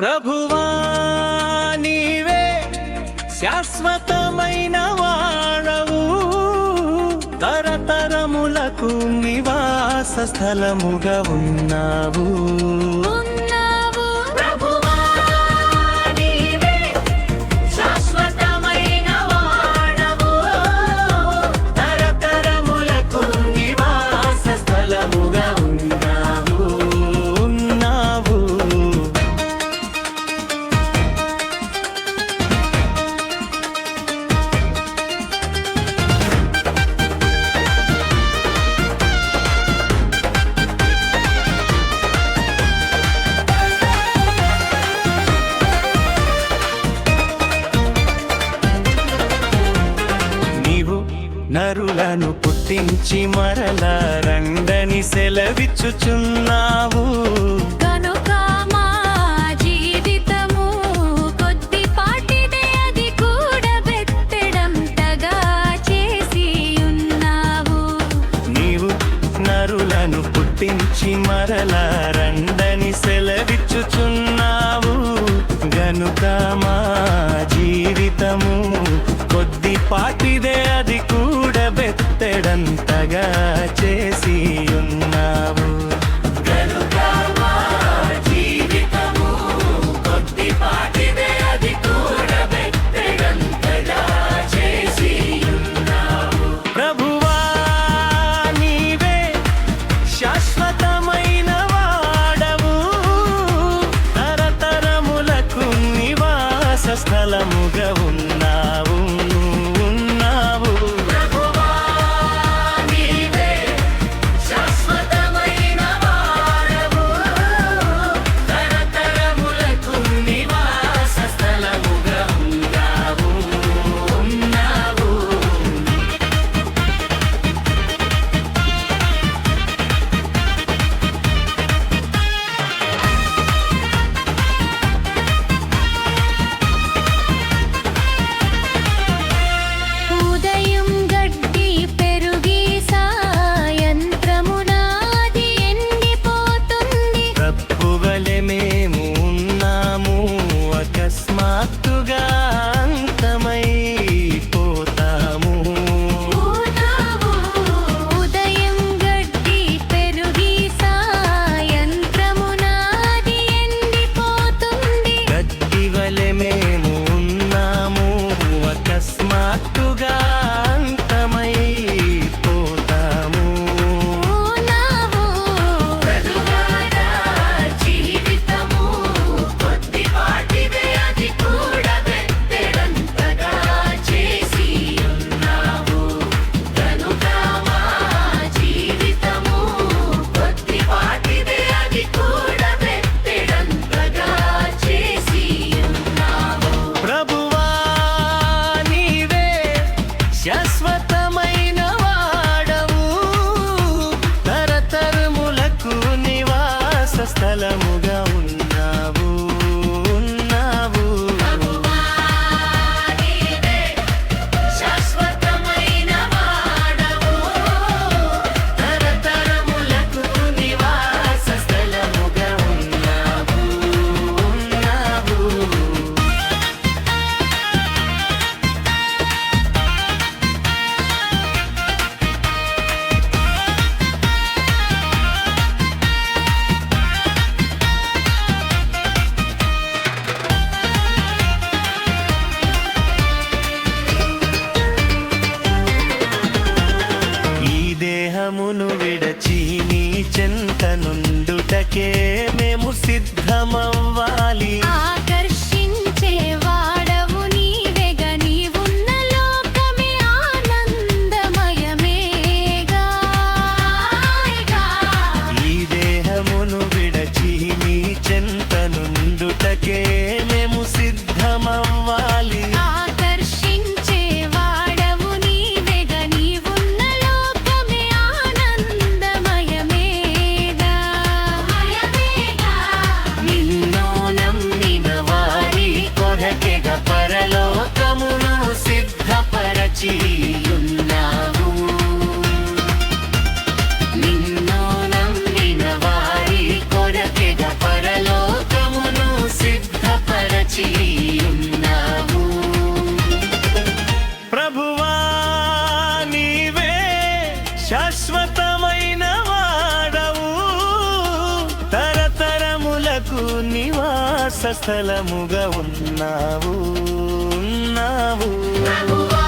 ప్రభువా నీవే శాశ్వతమైన వాడవు, తరతరములకు నివాస స్థలముగా ఉన్నావు. నరులను పుట్టించి మరల రండని సెలవిచ్చుచున్నావు. కనుక మా జీవితము కొద్దిపాటిదే, అది కూడబెత్తడంతగా చేసి ఉన్నావు. నీవు నరులను పుట్టించి మరల రండని సెలవిచ్చుచున్నావు. గనుక మా జీవితము కొద్దిపాటిదే, అది కూడబెత్తడంతగా చేసి ఉన్నావు. ప్రభువా నీవే శాశ్వతమైన వాడవు, తరతరములకు నివాస స్థలముగా ఉన్నావు. శాశ్వతమైన వాడవు, తరతరములకు నివాస స్థలముగా ఉన్నావు. దేహమును విడచి నీ చెంత నుండుటకే మేము సిద్ధమవ్వాలి. ఆకర్షించే వాడవు నీవేగా, నీవున్న లోకమే ఆనందమయమేగా. ఈ దేహమును విడచి నీ చెంత నుండుటకే మేము సిద్ధమవ్వాలి. నిన్ను నివాస స్థలముగా ఉన్నావు ఉన్నావు ప్రభువా